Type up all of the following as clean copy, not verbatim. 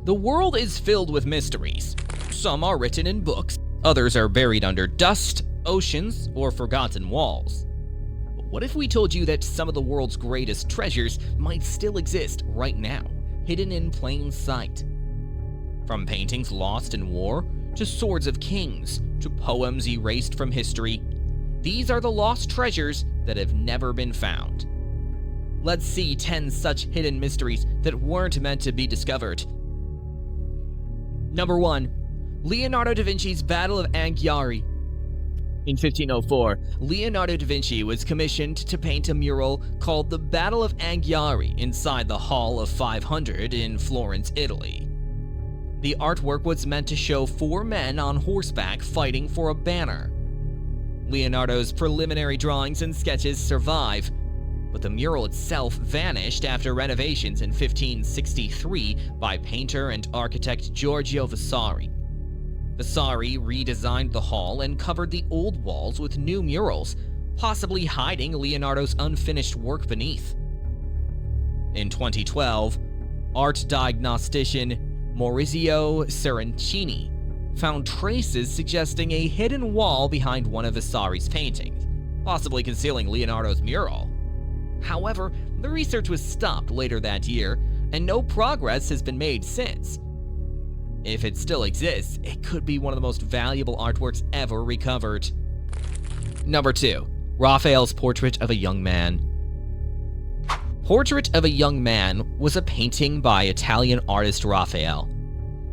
The world is filled with mysteries. Some are written in books, others are buried under dust, oceans, or forgotten walls. But what if we told you that some of the world's greatest treasures might still exist right now, hidden in plain sight? From paintings lost in war, to swords of kings, to poems erased from history, these are the lost treasures that have never been found. Let's see 10 such hidden mysteries that weren't meant to be discovered. Number 1. Leonardo da Vinci's Battle of Anghiari. In 1504, Leonardo da Vinci was commissioned to paint a mural called the Battle of Anghiari inside the Hall of 500 in Florence, Italy. The artwork was meant to show 4 men on horseback fighting for a banner. Leonardo's preliminary drawings and sketches survive, but the mural itself vanished after renovations in 1563 by painter and architect Giorgio Vasari. Vasari redesigned the hall and covered the old walls with new murals, possibly hiding Leonardo's unfinished work beneath. In 2012, art diagnostician Maurizio Ceroncini found traces suggesting a hidden wall behind one of Vasari's paintings, possibly concealing Leonardo's mural. However, the research was stopped later that year, and no progress has been made since. If it still exists, it could be one of the most valuable artworks ever recovered. Number 2. Raphael's Portrait of a Young Man. Portrait of a Young Man was a painting by Italian artist Raphael.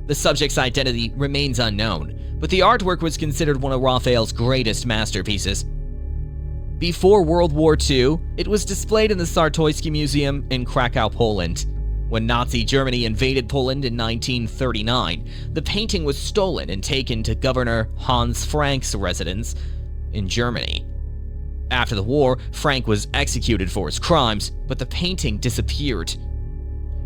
The subject's identity remains unknown, but the artwork was considered one of Raphael's greatest masterpieces. Before World War II, it was displayed in the Czartoryski Museum in Krakow, Poland. When Nazi Germany invaded Poland in 1939, the painting was stolen and taken to Governor Hans Frank's residence in Germany. After the war, Frank was executed for his crimes, but the painting disappeared.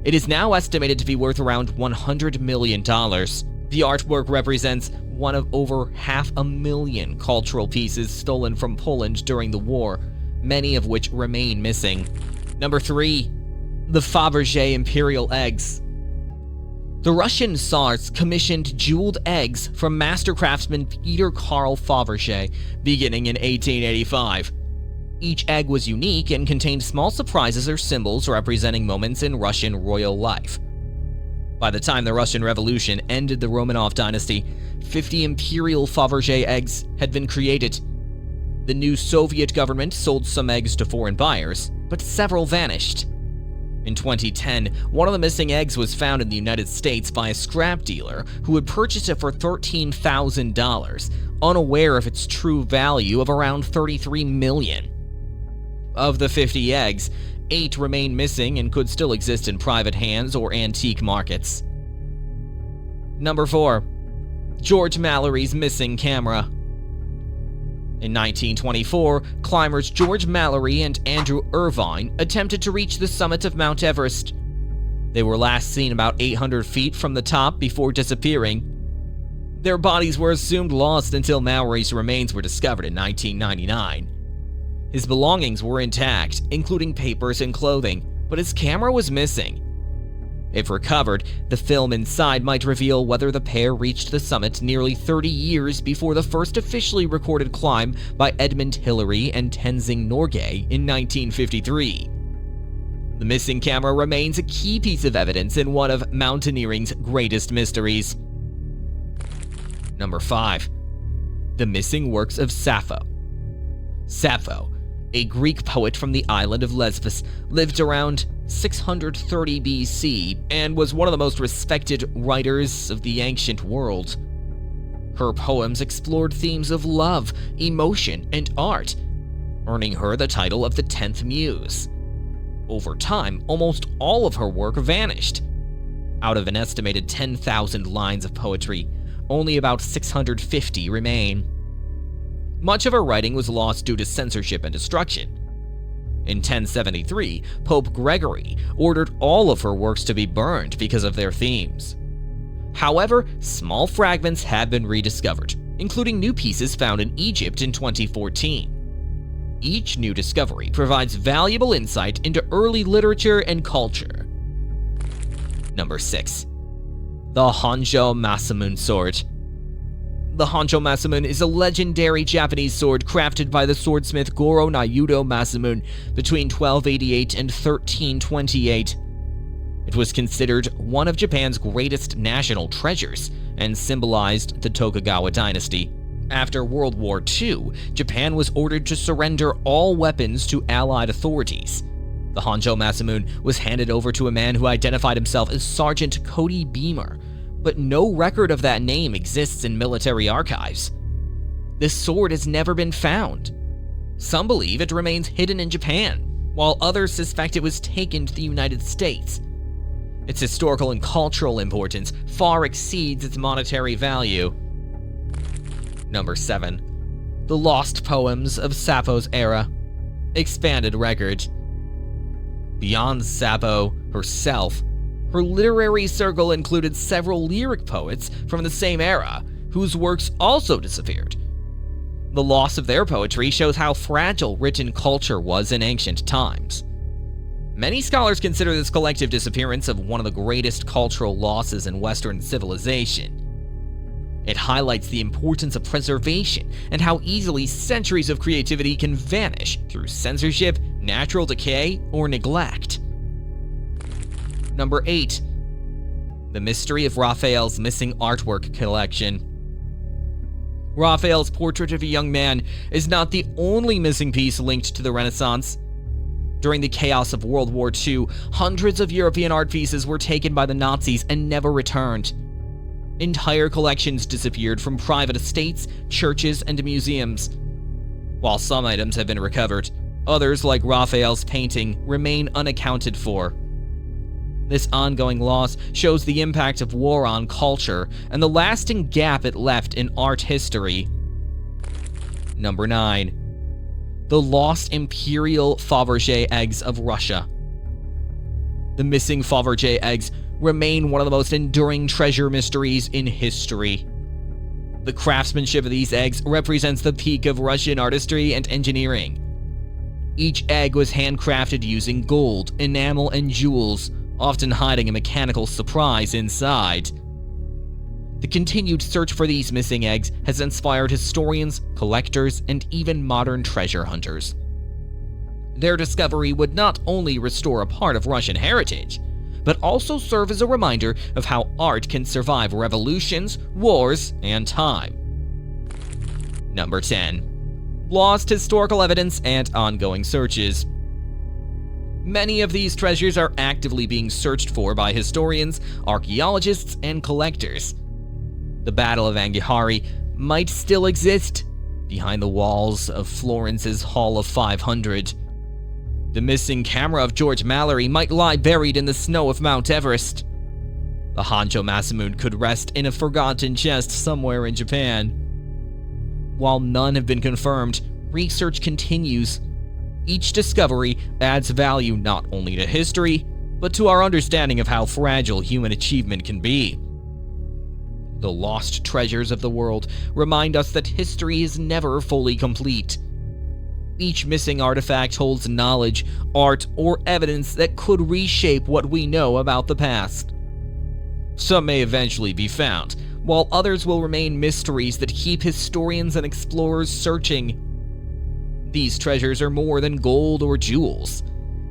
It is now estimated to be worth around $100 million. The artwork represents one of over 500,000 cultural pieces stolen from Poland during the war, many of which remain missing. Number 3. The Fabergé Imperial Eggs. The Russian Tsars commissioned jeweled eggs from master craftsman Peter Karl Fabergé beginning in 1885. Each egg was unique and contained small surprises or symbols representing moments in Russian royal life. By the time the Russian Revolution ended the Romanov dynasty, 50 imperial Fabergé eggs had been created. The new Soviet government sold some eggs to foreign buyers, but several vanished. In 2010, one of the missing eggs was found in the United States by a scrap dealer who had purchased it for $13,000, unaware of its true value of around $33 million. Of the 50 eggs, 8 remain missing and could still exist in private hands or antique markets. Number 4. George Mallory's Missing Camera. In 1924, climbers George Mallory and Andrew Irvine attempted to reach the summit of Mount Everest. They were last seen about 800 feet from the top before disappearing. Their bodies were assumed lost until Mallory's remains were discovered in 1999. His belongings were intact, including papers and clothing, but his camera was missing. If recovered, the film inside might reveal whether the pair reached the summit nearly 30 years before the first officially recorded climb by Edmund Hillary and Tenzing Norgay in 1953. The missing camera remains a key piece of evidence in one of mountaineering's greatest mysteries. Number 5. The Missing Works of Sappho. Sappho, a Greek poet from the island of Lesbos, lived around 630 BC and was one of the most respected writers of the ancient world. Her poems explored themes of love, emotion, and art, earning her the title of the 10th Muse. Over time, almost all of her work vanished. Out of an estimated 10,000 lines of poetry, only about 650 remain. Much of her writing was lost due to censorship and destruction. In 1073, Pope Gregory ordered all of her works to be burned because of their themes. However, small fragments have been rediscovered, including new pieces found in Egypt in 2014. Each new discovery provides valuable insight into early literature and culture. Number 6. The Honjo Masamune Sword. The Honjo Masamune is a legendary Japanese sword crafted by the swordsmith Goro Nayudo Masamune between 1288 and 1328. It was considered one of Japan's greatest national treasures and symbolized the Tokugawa dynasty. After World War II, Japan was ordered to surrender all weapons to Allied authorities. The Honjo Masamune was handed over to a man who identified himself as Sergeant Cody Beamer, but no record of that name exists in military archives. This sword has never been found. Some believe it remains hidden in Japan, while others suspect it was taken to the United States. Its historical and cultural importance far exceeds its monetary value. Number 7. The Lost Poems of Sappho's Era. Expanded record. Beyond Sappho herself, her literary circle included several lyric poets from the same era, whose works also disappeared. The loss of their poetry shows how fragile written culture was in ancient times. Many scholars consider this collective disappearance of one of the greatest cultural losses in Western civilization. It highlights the importance of preservation and how easily centuries of creativity can vanish through censorship, natural decay, or neglect. Number 8. The Mystery of Raphael's Missing Artwork Collection. Raphael's portrait of a young man is not the only missing piece linked to the Renaissance. During the chaos of World War II, hundreds of European art pieces were taken by the Nazis and never returned. Entire collections disappeared from private estates, churches, and museums. While some items have been recovered, others, like Raphael's painting, remain unaccounted for. This ongoing loss shows the impact of war on culture and the lasting gap it left in art history. Number 9. The Lost Imperial Fabergé Eggs of Russia. The missing Fabergé eggs remain one of the most enduring treasure mysteries in history. The craftsmanship of these eggs represents the peak of Russian artistry and engineering. Each egg was handcrafted using gold, enamel, and jewels, often hiding a mechanical surprise inside. The continued search for these missing eggs has inspired historians, collectors, and even modern treasure hunters. Their discovery would not only restore a part of Russian heritage, but also serve as a reminder of how art can survive revolutions, wars, and time. Number 10. Lost historical evidence and ongoing searches. Many of these treasures are actively being searched for by historians, archaeologists, and collectors. The Battle of Anghiari might still exist behind the walls of Florence's Hall of 500. The missing camera of George Mallory might lie buried in the snow of Mount Everest. The Honjo Masamune could rest in a forgotten chest somewhere in Japan. While none have been confirmed, research continues. Each discovery adds value not only to history, but to our understanding of how fragile human achievement can be. The lost treasures of the world remind us that history is never fully complete. Each missing artifact holds knowledge, art, or evidence that could reshape what we know about the past. Some may eventually be found, while others will remain mysteries that keep historians and explorers searching. These treasures are more than gold or jewels.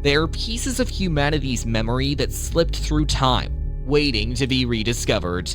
They are pieces of humanity's memory that slipped through time, waiting to be rediscovered.